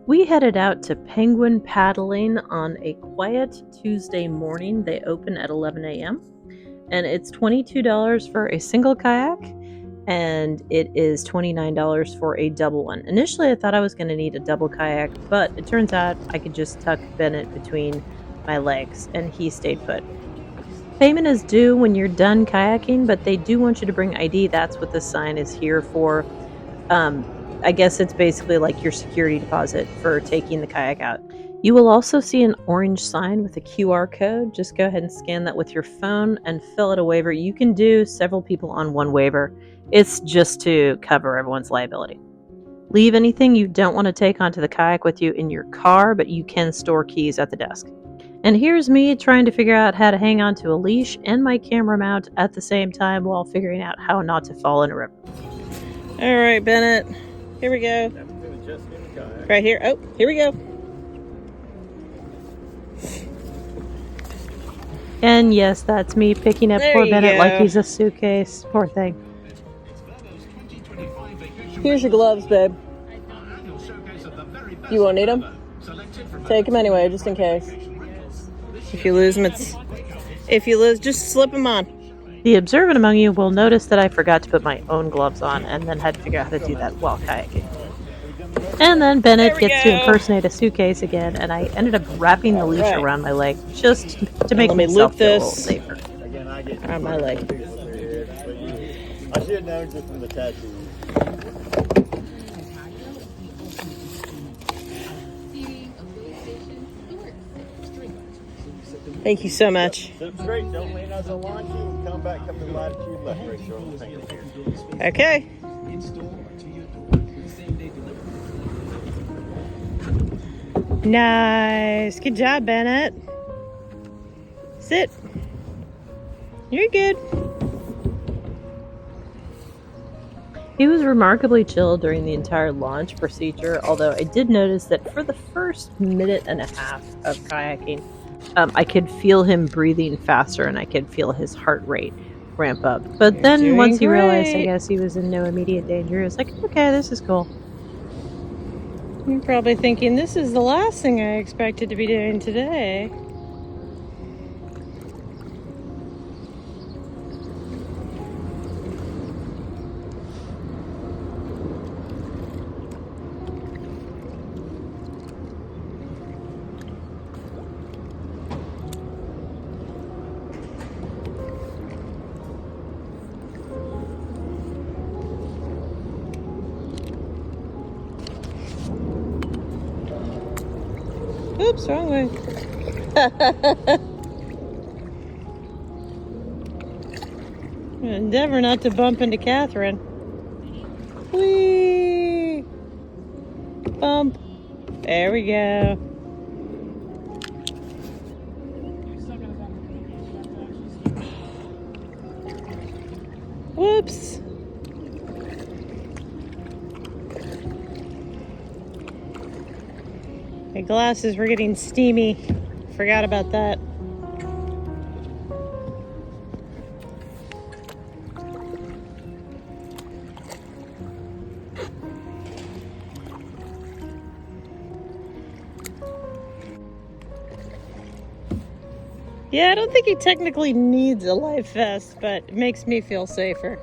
We headed out to penguin paddling on a quiet Tuesday morning. They open at 11 a.m. and it's $22 for a single kayak and it is $29 for a double one. Initially, I thought I was going to need a double kayak, but it turns out I could just tuck Bennett between my legs and he stayed put. Payment is due when you're done kayaking, but they do want you to bring ID. That's what this sign is here for. I guess it's basically like your security deposit for taking the kayak out. You will also see an orange sign with a QR code. Just go ahead and scan that with your phone and fill out a waiver. You can do several people on one waiver. It's just to cover everyone's liability. Leave anything you don't want to take onto the kayak with you in your car, but you can store keys at the desk. And here's me trying to figure out how to hang on to a leash and my camera mount at the same time while figuring out how not to fall in a river. All right, Bennett. Here we go. Right here. Oh, here we go. And yes, that's me picking up poor Bennett like he's a suitcase. Poor thing. Here's your gloves, babe. You won't need them? Take them anyway, just in case. If you lose them, just slip them on. The observant among you will notice that I forgot to put my own gloves on and then had to figure out how to do that while kayaking. And then Bennett gets to impersonate a suitcase again, and I ended up wrapping the leash around my leg just to make myself feel a little safer. Around my leg. I should have known just from the tattoo. Thank you so much. Sit straight, don't lean out the launch, and come back, come to latitude left, right shoulder. Okay. Nice. Good job, Bennett. Sit. You're good. He was remarkably chill during the entire launch procedure, although I did notice that for the first minute and a half of kayaking, I could feel him breathing faster and I could feel his heart rate ramp up. But then once he realized, I guess, he was in no immediate danger, he was like, okay, this is cool. You're probably thinking, this is the last thing I expected to be doing today. Oops, wrong way. Endeavor not to bump into Catherine. Whee! Bump. There we go. Whoops. My glasses were getting steamy. Forgot about that. Yeah, I don't think he technically needs a life vest, but it makes me feel safer.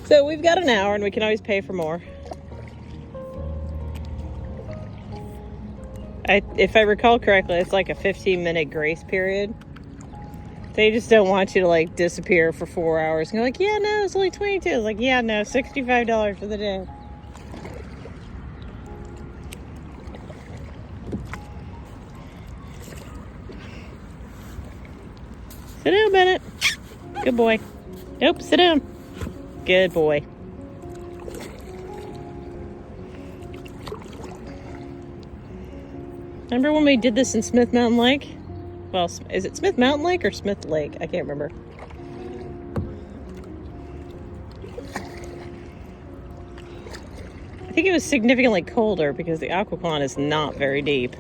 So we've got an hour and we can always pay for more. If I recall correctly, it's like a 15-minute grace period. They just don't want you to like disappear for 4 hours. And you're like, yeah, no, it's only 22. It's like, yeah, no, $65 for the day. Sit down, Bennett. Good boy. Nope, sit down. Good boy. Remember when we did this in Smith Mountain Lake? Well, is it Smith Mountain Lake or Smith Lake? I can't remember. I think it was significantly colder because the Occoquan is not very deep.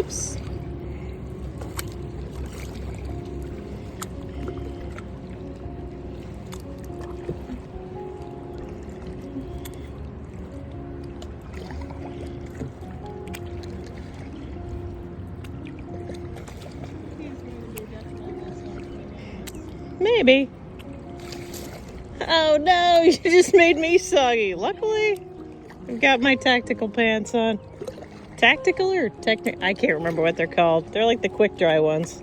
Oops. Maybe. Oh no, you just made me soggy. Luckily, I've got my tactical pants on. Tactical or technical? I can't remember what they're called. They're like the quick dry ones.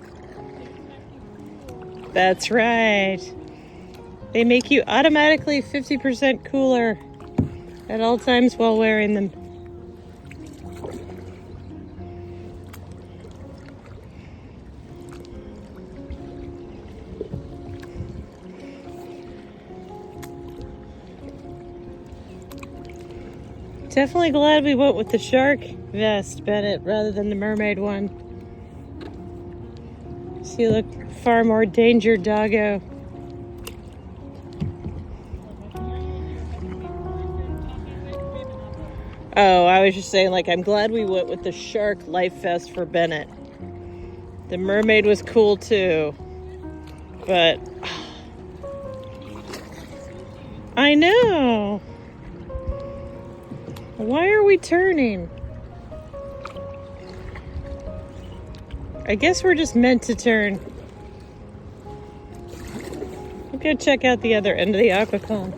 That's right. They make you automatically 50% cooler at all times while wearing them. Definitely glad we went with the shark vest, Bennett, rather than the mermaid one. So you look far more danger doggo. Oh, I was just saying, like, I'm glad we went with the shark life vest for Bennett. The mermaid was cool too, but I know. Why are we turning? I guess we're just meant to turn. We'll go check out the other end of the Occoquan.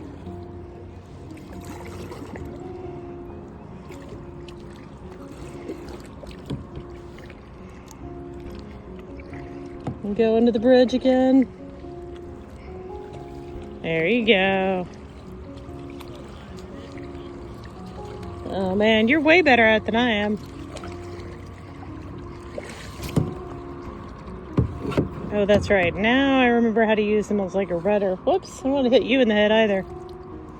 And go under the bridge again. There you go. Oh man, you're way better at it than I am. Oh, that's right. Now I remember how to use them as like a rudder. Whoops, I don't want to hit you in the head either.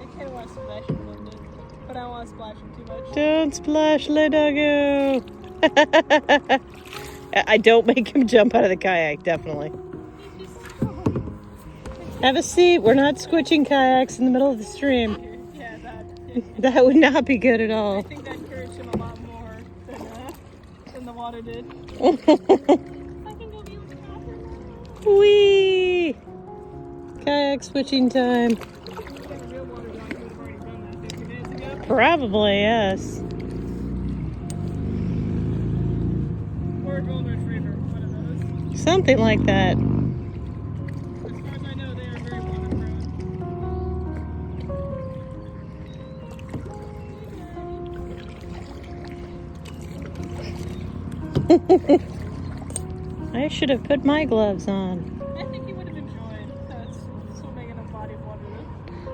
I kind of want to splash him a little bit, but I don't want to splash him too much. Don't splash, Ledago. I don't make him jump out of the kayak, definitely. Have a seat. We're not squishing kayaks in the middle of the stream. Yeah, That would not be good at I all. think that encouraged him a lot more than the water did. I can go be with the bathroom. Whee! Kayak switching time. If we had a real water dog, he would have already done that 50 minutes ago. Probably, yes. Or a golden retriever, one of those. Something like that. As far as I know, they are very water prone. I should have put my gloves on. I think he would have enjoyed swimming in a body of water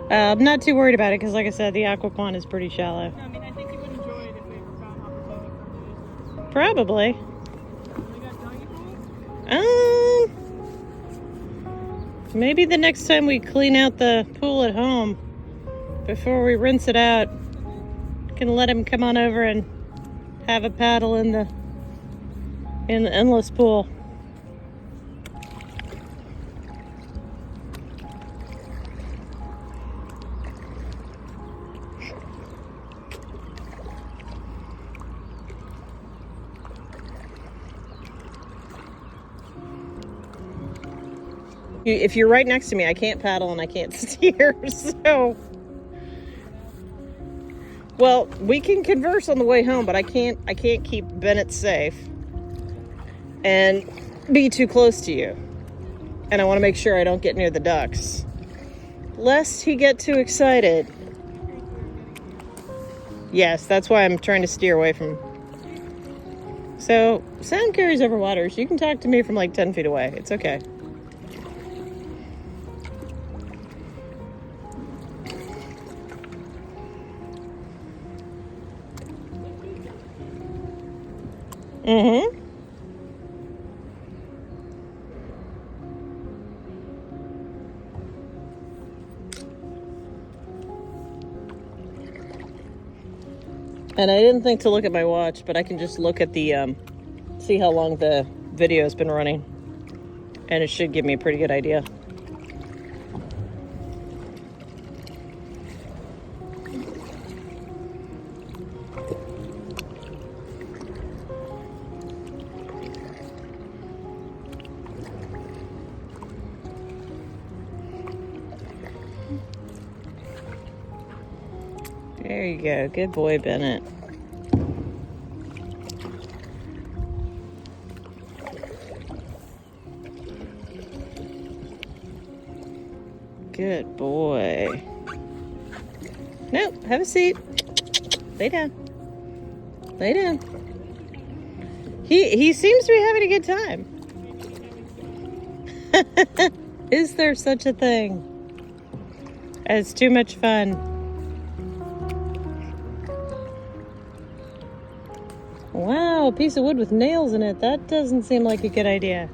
though. I'm not too worried about it because, like I said, the Occoquan is pretty shallow. No, I mean, I think he would enjoy it if we ever found an opportunity for him to use Probably. it. We got doggy pools? Maybe the next time we clean out the pool at home, before we rinse it out, can let him come on over and have a paddle in the endless pool. If you're right next to me, I can't paddle and I can't steer, so... Well, we can converse on the way home, but I can't keep Bennett safe and be too close to you. And I want to make sure I don't get near the ducks, lest he get too excited. Yes, that's why I'm trying to steer away from... So, sound carries over water, so you can talk to me from like 10 feet away. It's okay. Mm-hmm. And I didn't think to look at my watch, but I can just look at the, see how long the video's been running. And it should give me a pretty good idea. There you go. Good boy, Bennett. Good boy. Nope, have a seat. Lay down. Lay down. He seems to be having a good time. Is there such a thing as too much fun? Wow, a piece of wood with nails in it. That doesn't seem like a good idea.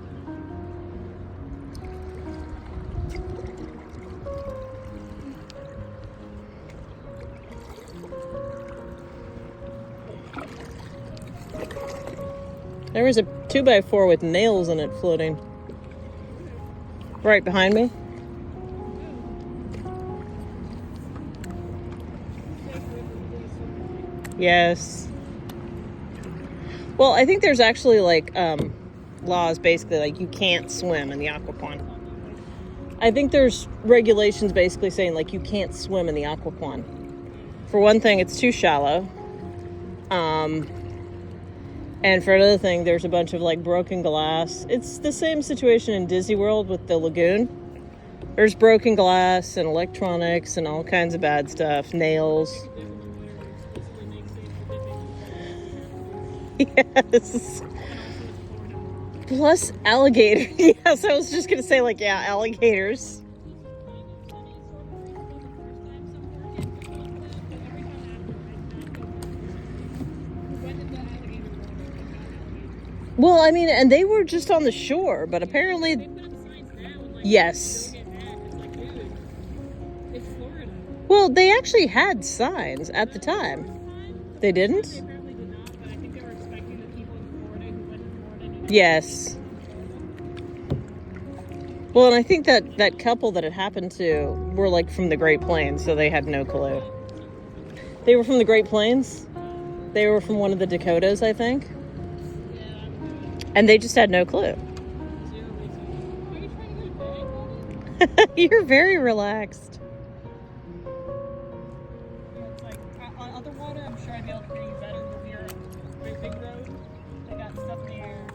There was a 2x4 with nails in it floating right behind me. Yes. Well, I think there's actually like laws basically like you can't swim in the Occoquan. I think there's regulations basically saying like you can't swim in the Occoquan. For one thing, it's too shallow. And for another thing, there's a bunch of like broken glass. It's the same situation in Disney World with the lagoon. There's broken glass and electronics and all kinds of bad stuff, nails. Yes. Plus alligator. Yes, I was just gonna say like, yeah, alligators. Well, I mean, and they were just on the shore, but apparently, yes. Well, they actually had signs at the time. They didn't? Yes. Well, and I think that couple that it happened to were like from the Great Plains, so they had no clue. They were from the Great Plains? They were from one of the Dakotas, I think. And they just had no clue. You're very relaxed. It's like on other water, I'm sure I'd be able to hear you better. But we're a very big road. They got stuff in the air.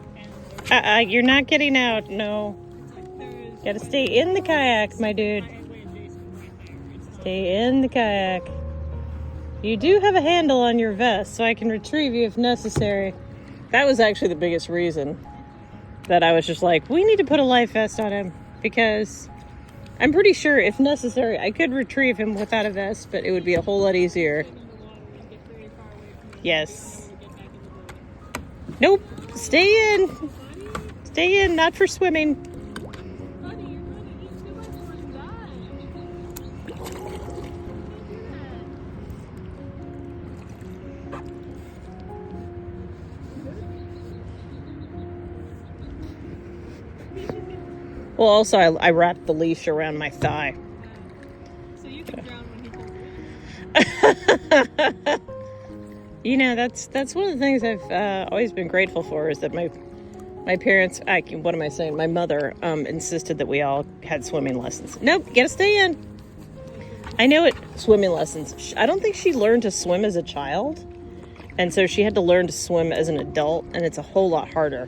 And you're not getting out. No. it's like there's. Gotta stay in the kayak, my dude. Stay in the kayak. You do have a handle on your vest, so I can retrieve you if necessary. That was actually the biggest reason that I was just like, we need to put a life vest on him, because I'm pretty sure if necessary, I could retrieve him without a vest, but it would be a whole lot easier. Yes. Nope. Stay in. Stay in, not for swimming. Well, also, I wrapped the leash around my thigh. So you can drown when he comes in. You know, that's one of the things I've always been grateful for, is that my parents, what am I saying? My mother insisted that we all had swimming lessons. Nope, gotta stay in. I know it. Swimming lessons. I don't think she learned to swim as a child, and so she had to learn to swim as an adult, and it's a whole lot harder.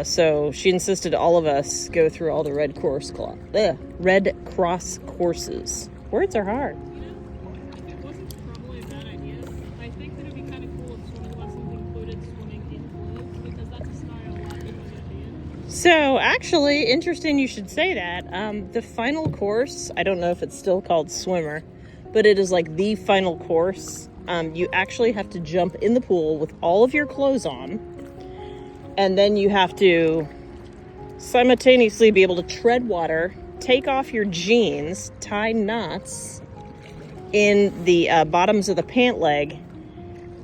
So she insisted all of us go through all the Red Cross courses. Words are hard. If it wasn't probably a bad idea, I think that it'd be kind of cool if swimming lessons included swimming in floats, because that's a style a lot of people get in. So actually, interesting you should say that. The final course, I don't know if it's still called swimmer, but it is like the final course. You actually have to jump in the pool with all of your clothes on. And then you have to simultaneously be able to tread water, take off your jeans, tie knots in the bottoms of the pant leg,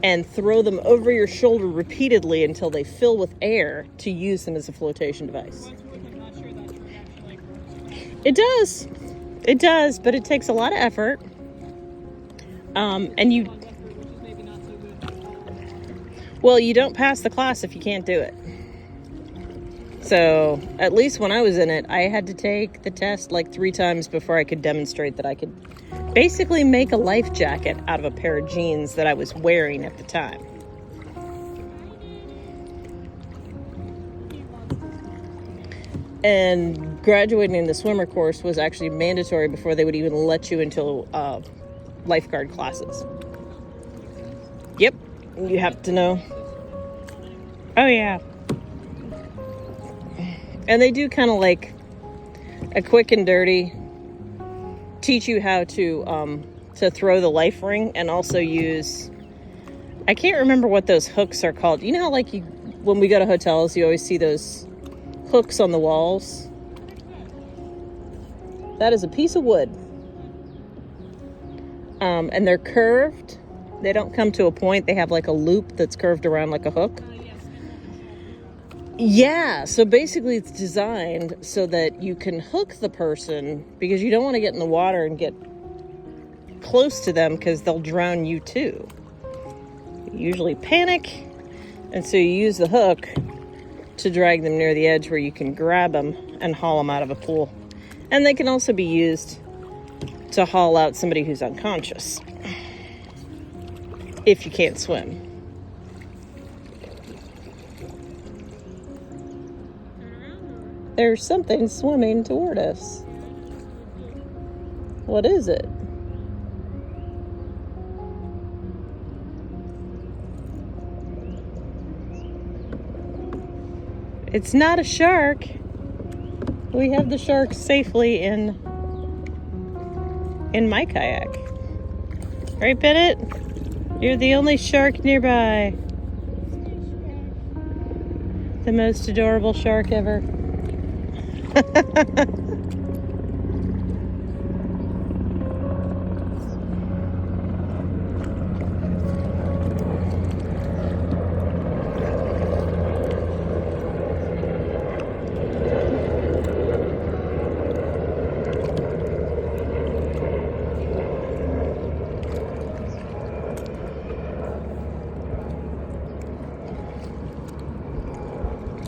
and throw them over your shoulder repeatedly until they fill with air to use them as a flotation device. I'm not sure that actually like works. It does. It does, but it takes a lot of effort. And you... Which is maybe not so good. Well, you don't pass the class if you can't do it. So at least when I was in it, I had to take the test like 3 times before I could demonstrate that I could basically make a life jacket out of a pair of jeans that I was wearing at the time. And graduating the swimmer course was actually mandatory before they would even let you into lifeguard classes. Yep, you have to know. Oh yeah. And they do kind of like a quick and dirty, teach you how to throw the life ring and also use, I can't remember what those hooks are called. You know how like when we go to hotels, you always see those hooks on the walls? That is a piece of wood. And they're curved. They don't come to a point. They have like a loop that's curved around like a hook. Yeah, so basically it's designed so that you can hook the person because you don't want to get in the water and get close to them because they'll drown you too. You usually panic, and so you use the hook to drag them near the edge where you can grab them and haul them out of a pool. And they can also be used to haul out somebody who's unconscious if you can't swim. There's something swimming toward us. What is it? It's not a shark. We have the shark safely in my kayak. Right, Bennett? You're the only shark nearby. The most adorable shark ever.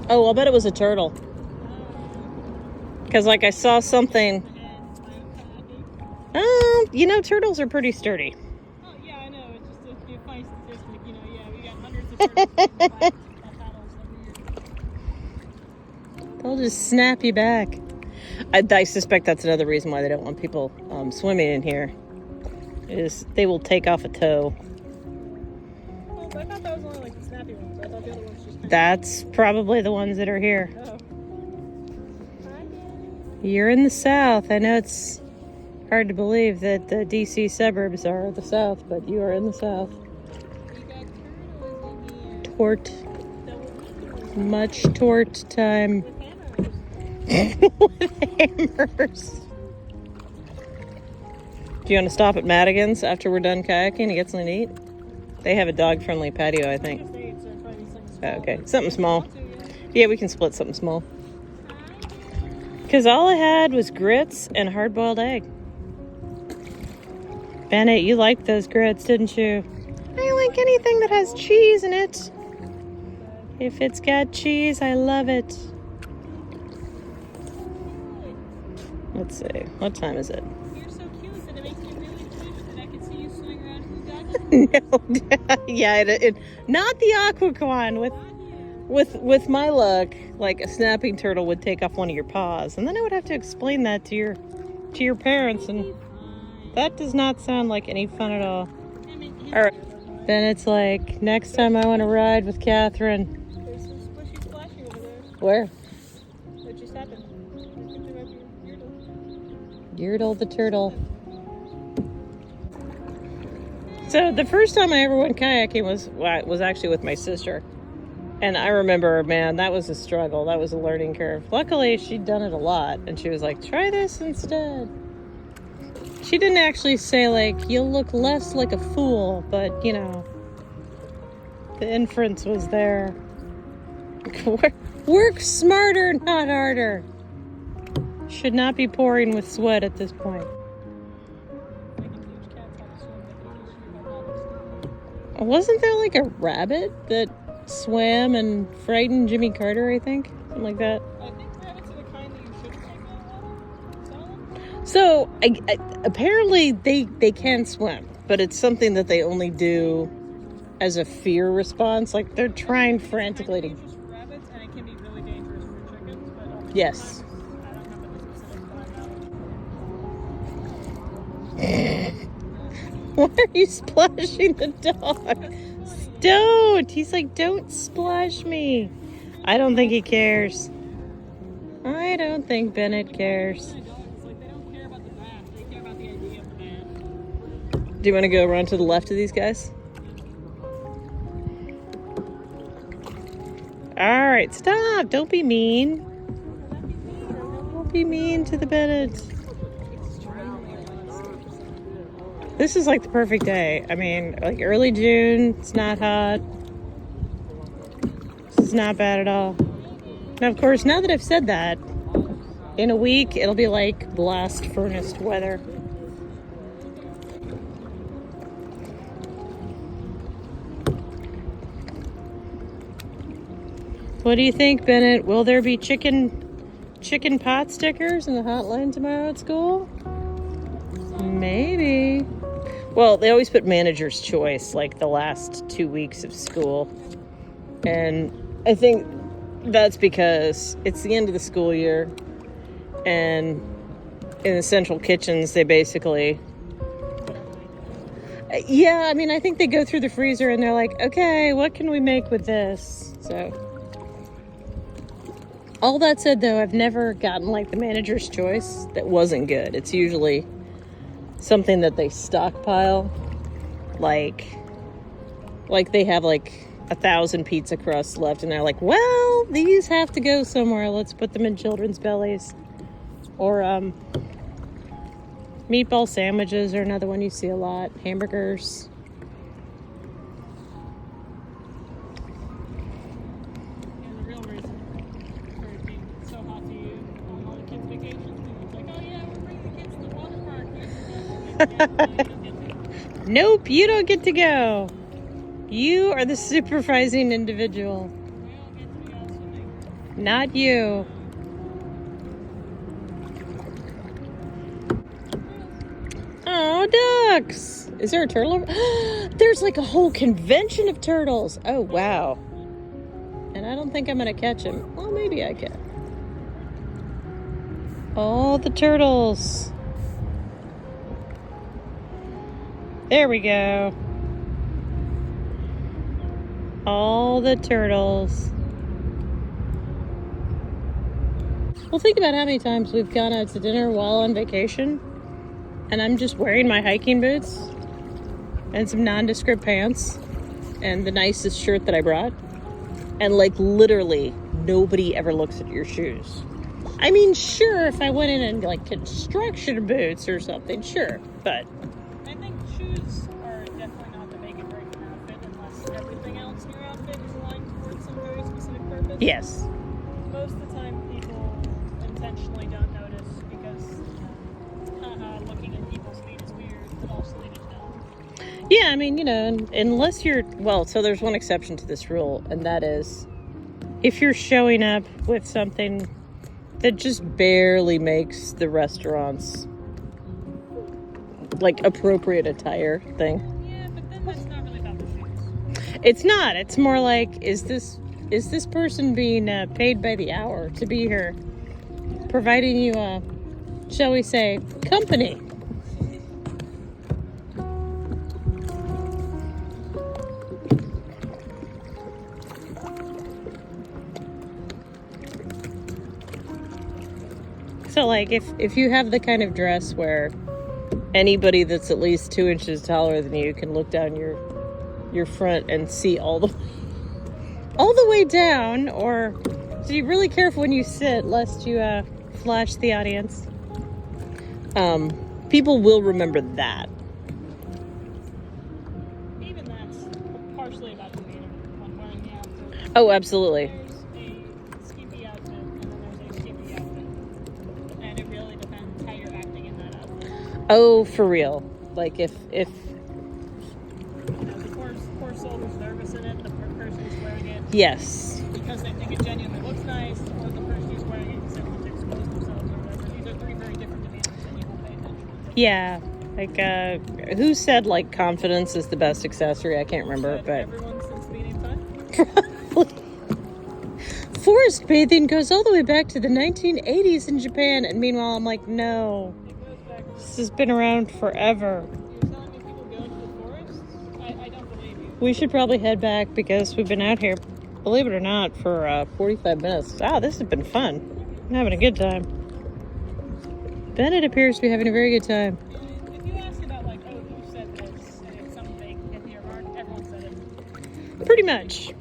Oh, I'll bet it was a turtle. Because, like, I saw something. You know, turtles are pretty sturdy. Oh, yeah, I know. It's just a funny statistic. You know, yeah, we got hundreds of turtles paddles every year. They'll just snap you back. I suspect that's another reason why they don't want people swimming in here. Is they will take off a toe. Oh, I thought that was only like the snappy ones. I thought the other ones just. That's probably the ones that are here. Oh. You're in the South. I know it's hard to believe that the DC suburbs are the South, but you are in the South. We got turtles in here. Tort. Much tort time. With hammers. With hammers. Do you want to stop at Madigan's after we're done kayaking and get something to eat? They have a dog-friendly patio, I think. Oh, okay, something small. Yeah, we can split something small. Because all I had was grits and hard-boiled egg. Bennett, you liked those grits, didn't you? I like anything that has cheese in it. If it's got cheese, I love it. Let's see. What time is it? You're so cute that it makes me really wish that I could see you swimming around in the No. Yeah, it not the Occoquan. With my luck, like a snapping turtle would take off one of your paws, and then I would have to explain that to your parents, and that does not sound like any fun at all. All right. Then it's like, next time I want to ride with Catherine. There's some squishy splashing over there. Where? What just happened? Yeardle the turtle. So the first time I ever went kayaking was actually with my sister. And I remember, man, that was a struggle. That was a learning curve. Luckily, she'd done it a lot. And she was like, try this instead. She didn't actually say, like, you'll look less like a fool. But, you know, the inference was there. Work smarter, not harder. Should not be pouring with sweat at this point. Wasn't there like a rabbit that swam and frightened Jimmy Carter, I think? something like that. I think rabbits are the kind that you shouldn't take out of water. So apparently they can swim, but it's something that they only do as a fear response. Like they're trying frantically to. It's dangerous for rabbits, and it can be really dangerous for chickens. But Yes. I don't remember the specifics, but I know. Why are you splashing the dog? Don't. He's like, don't splash me. I don't think he cares. I don't think Bennett cares. My dogs, like, they don't care about the bath. They care about the idea of the bath. Do you want to go around to the left of these guys? All right, stop. Don't be mean. Don't be mean to the Bennett. This is like the perfect day. I mean, like early June. It's not hot. This is not bad at all. Now, of course, now that I've said that, in a week, it'll be like blast furnace weather. What do you think, Bennett? Will there be chicken pot stickers in the hotline tomorrow at school? Maybe. Well, they always put manager's choice like the last 2 weeks of school. And I think that's because it's the end of the school year. And in the central kitchens, they basically... Yeah, I mean, I think they go through the freezer and they're like, okay, what can we make with this? So... All that said, though, I've never gotten like the manager's choice that wasn't good. It's usually something that they stockpile, like they have like 1,000 pizza crusts left, and they're like, well, these have to go somewhere. Let's put them in children's bellies. Or meatball sandwiches are another one you see a lot. Hamburgers. Nope, you don't get to go. You are the supervising individual. Not you. Oh, ducks. Is there a turtle over? There's like a whole convention of turtles. Oh, wow. And I don't think I'm going to catch him. Well, maybe I can. All the turtles. There we go. All the turtles. Well, think about how many times we've gone out to dinner while on vacation, and I'm just wearing my hiking boots and some nondescript pants and the nicest shirt that I brought, and like literally nobody ever looks at your shoes. I mean, sure, if I went in and like construction boots or something, sure, but I think shoes are definitely not the make and break an outfit unless everything else in your outfit is aligned towards some very specific purpose. yes. Most of the time, people intentionally don't notice because looking at people's feet is weird, but also they just don't. Yeah, I mean, you know, unless you're, well, so there's one exception to this rule, and that is if you're showing up with something that just barely makes the restaurant's like appropriate attire thing. Yeah, but then that's not really about the shoes. It's not. It's more like, is this person being paid by the hour to be here, providing you shall we say, company? So like if you have the kind of dress where anybody that's at least 2 inches taller than you can look down your front and see all the way down, or so be really careful when you sit lest you flash the audience. People will remember that. Even that's partially about the meaning when wearing the outfit. Oh, absolutely. There's a skimpy outfit and then there's a skimpy outfit. And it really depends how you're acting in that outfit. Oh, for real. Like if You know, the poor soul who's nervous in it, the person who's wearing it yes. because they think it genuinely looks nice, or Yeah. Like, who said, like, confidence is the best accessory? I can't remember, but... Everyone since the beginning of time? Forest bathing goes all the way back to the 1980s in Japan, and meanwhile, I'm like, no. It goes back. This has been around forever. You're telling me people go into the forest? I don't believe you. We should probably head back because we've been out here, believe it or not, for 45 minutes. Wow, this has been fun. I'm having a good time. Bennett appears to be having a very good time. If you ask about, like, oh, who said this, and it's something in the remark, everyone said it. Pretty much.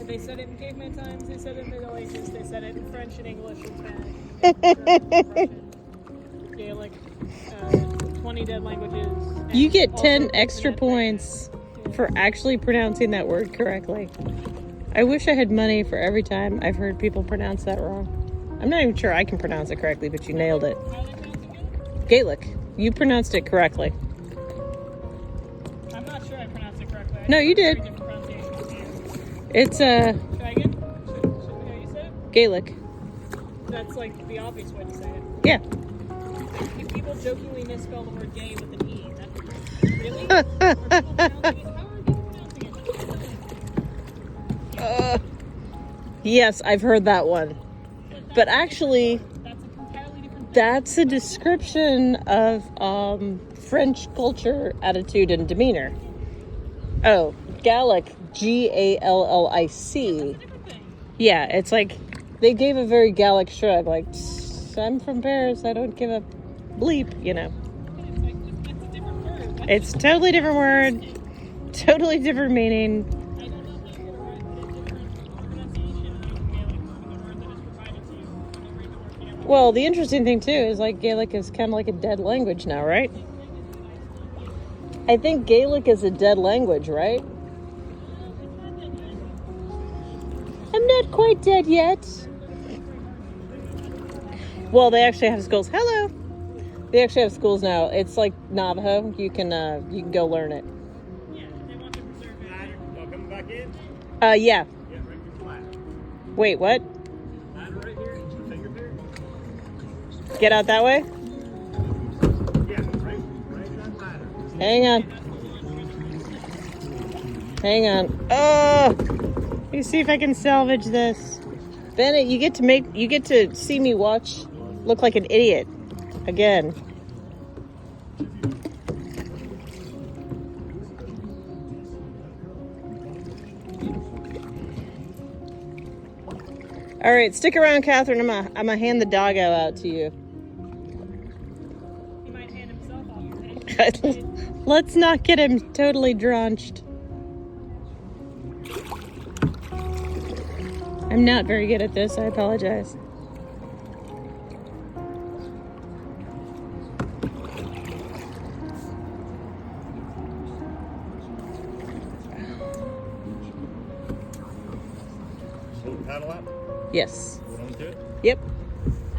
They said it in caveman times, they said it in the Middle Ages, they said it in French and English and Spanish, Russian, Gaelic, 20 dead languages. You get also 10 extra internet points language. for actually pronouncing that word correctly. I wish I had money for every time I've heard people pronounce that wrong. I'm not even sure I can pronounce it correctly, but you nailed it. How do they pronounce it? Gaelic. You pronounced it correctly. I'm not sure I pronounced it correctly. No, you did. Different pronunciations here. It's Try again? Should we how you say it? Gaelic. That's like the obvious way to say it. Yeah. If people jokingly misspell the word gay with an E, that's really? Are people pronouncing it? How are people pronouncing it? Yes, I've heard that one. But actually, That's an entirely different thing. that's a description of French culture, attitude, and demeanor. Oh, Gaelic, Gallic. That's a different thing. Yeah, it's like they gave a very Gallic shrug, like, I'm from Paris, I don't give a bleep, you know. But it's like, it's a different word. That's It's a totally different word, totally different meaning. I don't know how you're going to write a different pronunciation of Gaelic for the word that is provided to you when you read the word Gaelic. Well, the interesting thing, too, is like Gaelic is kind of like a dead language now, right? I think Gaelic is a dead language, right? I'm not quite dead yet. Well, they actually have schools. Hello. They actually have schools now. It's like Navajo. You can go learn it. Yeah, they want to preserve it. Y'all coming back in? Yeah. Yeah, right here flat. Wait, what? Ladder right here. Finger there. Get out that way? Yeah, right that ladder. Hang on. Hang on. Oh! Let me see if I can salvage this. Bennett, you get to see me look like an idiot again. All right, stick around, Catherine. I'm gonna hand the doggo out to you. He might hand himself off. Let's not get him totally drenched. I'm not very good at this. I apologize. Hold the paddle out. Yes. Hold on to it. Yep.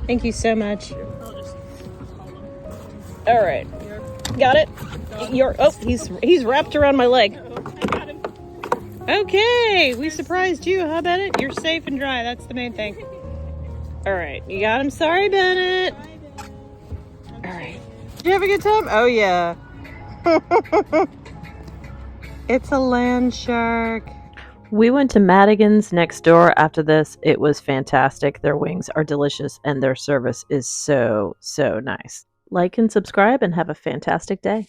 Thank you so much. I'll just hold him. All right. Got it. He's wrapped around my leg. I got him. Okay, we surprised you, huh, Bennett? You're safe and dry. That's the main thing. All right, you got him. Sorry, Bennett. All right. Did you have a good time? Oh yeah. It's a land shark. We went to Madigan's next door after this. It was fantastic. Their wings are delicious and their service is so, so nice. Like and subscribe and have a fantastic day.